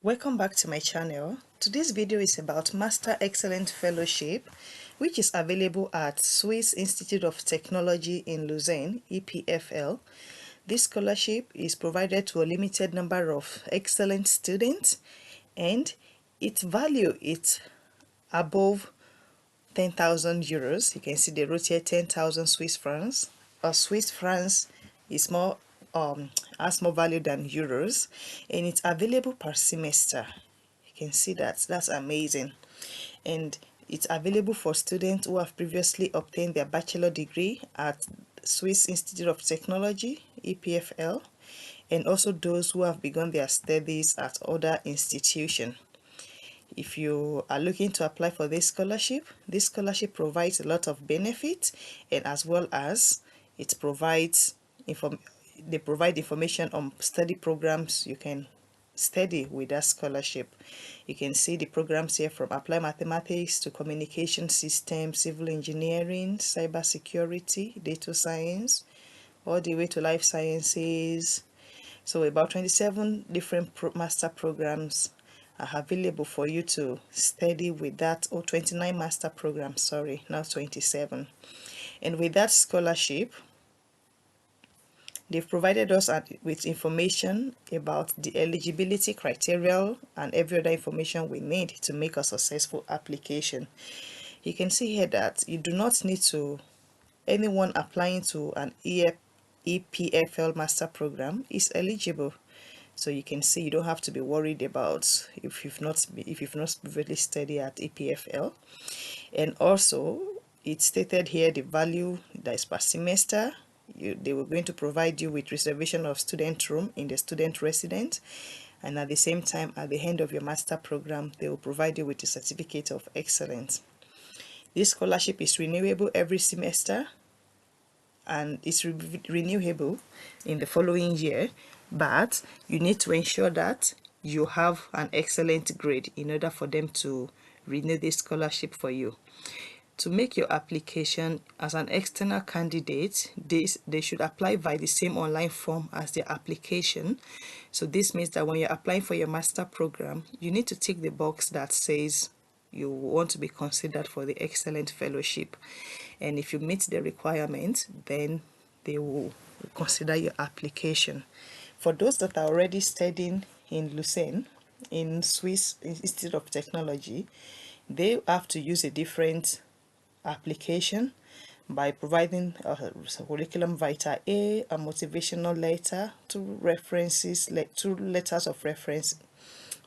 Welcome back to my channel. Today's video is about Master Excellent Fellowship, which is available at Swiss Institute of Technology in Lausanne, EPFL. This scholarship is provided to a limited number of excellent students, and its value is above 10,000 euros. You can see they wrote here 10,000 Swiss francs. Swiss francs is more has more value than euros, and it's available per semester. You can see that's amazing. And it's available for students who have previously obtained their bachelor degree at Swiss Institute of Technology, EPFL, and also those who have begun their studies at other institutions. If you are looking to apply for this scholarship provides a lot of benefits, and as well as it provides they provide information on study programs you can study with that scholarship. You can see the programs here from applied mathematics to communication systems, civil engineering, cyber security, data science, all the way to life sciences. So about 27 different master programs are available for you to study with that, or 29 master programs, sorry, not 27. And with that scholarship, they've provided us with information about the eligibility criteria and every other information we need to make a successful application. You can see here that you do not need to, anyone applying to an EPFL master program is eligible. So you can see you don't have to be worried about if you've not previously studied at EPFL. And also it's stated here the value that is per semester. They were going to provide you with reservation of student room in the student residence, and at the same time, at the end of your master program, they will provide you with a certificate of excellence. This scholarship is renewable every semester, and it's renewable in the following year, but you need to ensure that you have an excellent grade in order for them to renew this scholarship for you. To make your application as an external candidate, they should apply via the same online form as their application. So this means that when you're applying for your master program, you need to tick the box that says you want to be considered for the excellent fellowship, and if you meet the requirements, then they will consider your application. For those that are already studying in Lausanne, in Swiss Institute of Technology, they have to use a different application by providing a curriculum vitae, a motivational letter, two letters of reference,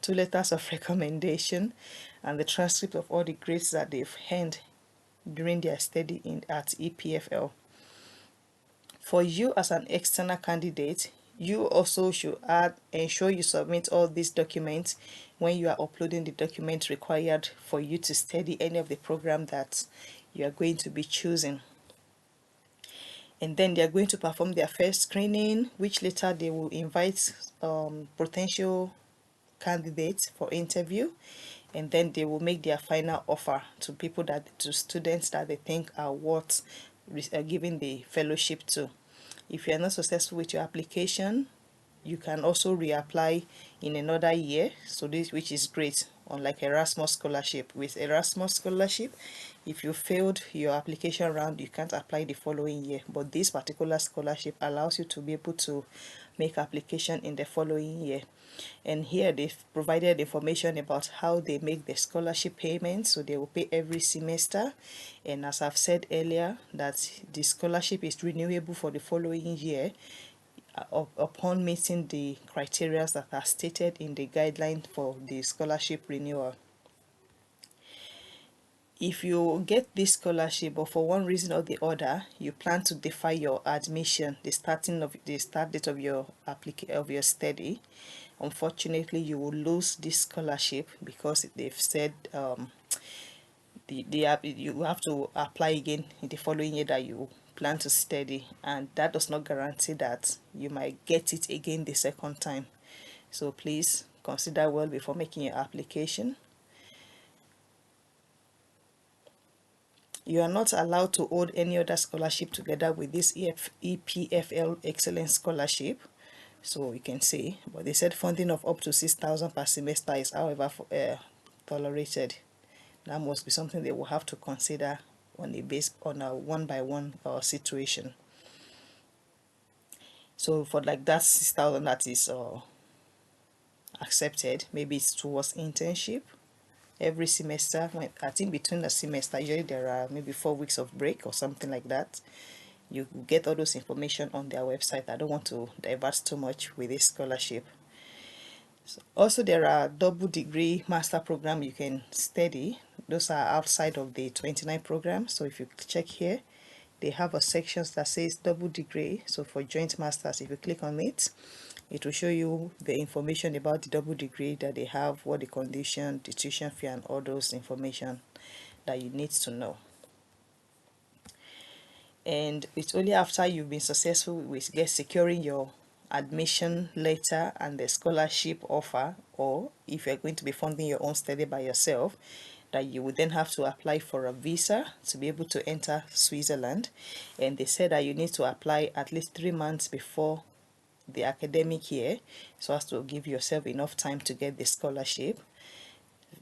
two letters of recommendation, and the transcript of all the grades that they've earned during their study at EPFL. For you as an external candidate, you also should ensure you submit all these documents when you are uploading the documents required for you to study any of the program that you are going to be choosing. And then they are going to perform their first screening, which later they will invite potential candidates for interview, and then they will make their final offer to students that they think are worth giving the fellowship to. If you are not successful with your application, you can also reapply in another year, so this, which is great, unlike Erasmus scholarship. With Erasmus scholarship, if you failed your application round, you can't apply the following year, but this particular scholarship allows you to be able to make application in the following year. And here they've provided information about how they make the scholarship payment. So they will pay every semester, and as I've said earlier, that the scholarship is renewable for the following year upon meeting the criteria that are stated in the guideline for the scholarship renewal. If you get this scholarship, but for one reason or the other you plan to defer your admission, the start date of your study, unfortunately you will lose this scholarship, because they've said you have to apply again in the following year that you plan to study, and that does not guarantee that you might get it again the second time. So please consider well before making your application. You are not allowed to hold any other scholarship together with this EPFL Excellence Scholarship. So you can see, but they said funding of up to 6,000 per semester is however tolerated. That must be something they will have to consider on a one by one situation. So for like that 6,000 that is accepted, maybe it's towards internship every semester. When I think between the semester usually there are maybe 4 weeks of break or something like that. You get all those information on their website. I don't want to divert too much with this scholarship. Also, there are double degree master program you can study. Those are outside of the 29 program. So if you check here, they have a section that says double degree. So for joint masters, if you click on it, it will show you the information about the double degree that they have, what the condition, the tuition fee, and all those information that you need to know. And it's only after you've been successful with securing your admission letter and the scholarship offer, or if you're going to be funding your own study by yourself, that you would then have to apply for a visa to be able to enter Switzerland. And they said that you need to apply at least 3 months before the academic year, so as to give yourself enough time to get the scholarship.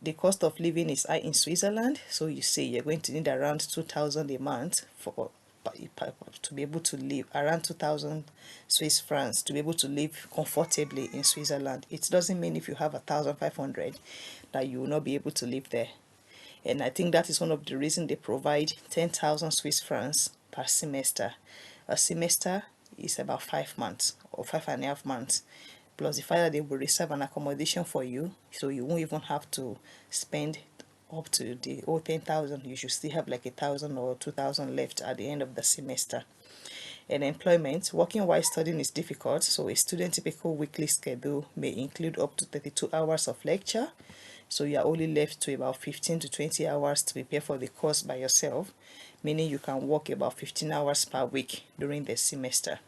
The cost of living is high in Switzerland, so you see you're going to need around 2,000 a month for to be able to live, around 2,000 Swiss francs to be able to live comfortably in Switzerland. It doesn't mean if you have 1,500 that you will not be able to live there. And I think that is one of the reasons they provide 10,000 Swiss francs per semester. A semester is about 5 months or 5.5 months, plus the fact that they will reserve an accommodation for you, so you won't even have to spend up to the whole 10,000. You should still have like 1,000 or 2,000 left at the end of the semester. And employment, working while studying is difficult, so a student typical weekly schedule may include up to 32 hours of lecture, so you are only left to about 15 to 20 hours to prepare for the course by yourself, meaning you can work about 15 hours per week during the semester.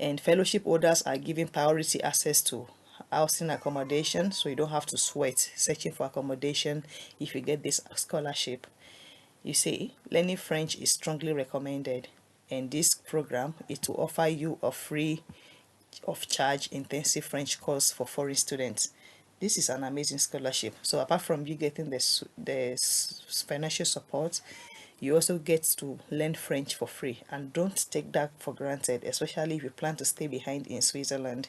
And fellowship holders are given priority access to housing accommodation, so you don't have to sweat searching for accommodation if you get this scholarship. You see, learning French is strongly recommended, and this program, it will offer you a free of charge intensive French course for foreign students. This is an amazing scholarship. So apart from you getting the financial support, you also get to learn French for free, and don't take that for granted, especially if you plan to stay behind in Switzerland.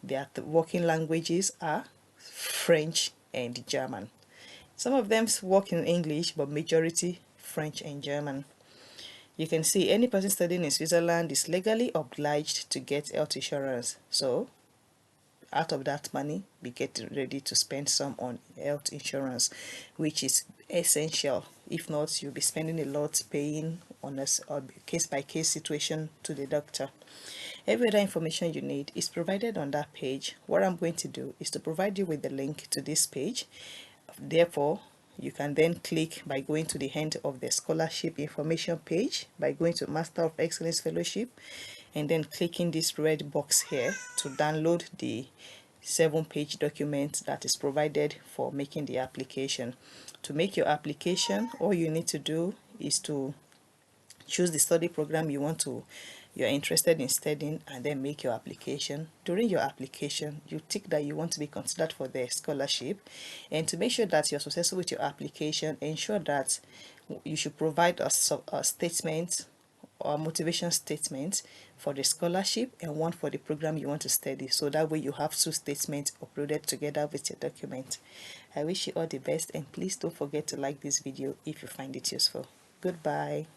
Their working languages are French and German. Some of them work in English, but majority French and German. You can see any person studying in Switzerland is legally obliged to get health insurance. So out of that money, we get ready to spend some on health insurance, which is essential. If not, you'll be spending a lot paying on a case by case situation to the doctor. Every other information you need is provided on that page. What I'm going to do is to provide you with the link to this page. Therefore, you can then click by going to the end of the scholarship information page by going to Master of Excellence Fellowship, and then clicking this red box here to download the 7-page document that is provided for making the application. To make your application, all you need to do is to choose the study program you're interested in studying, and then make your application. During your application, you tick that you want to be considered for the scholarship, and to make sure that you're successful with your application, ensure that you should provide a statement or motivation statement for the scholarship and one for the program you want to study, so that way you have 2 statements uploaded together with your document. I wish you all the best, and please don't forget to like this video if you find it useful. Goodbye.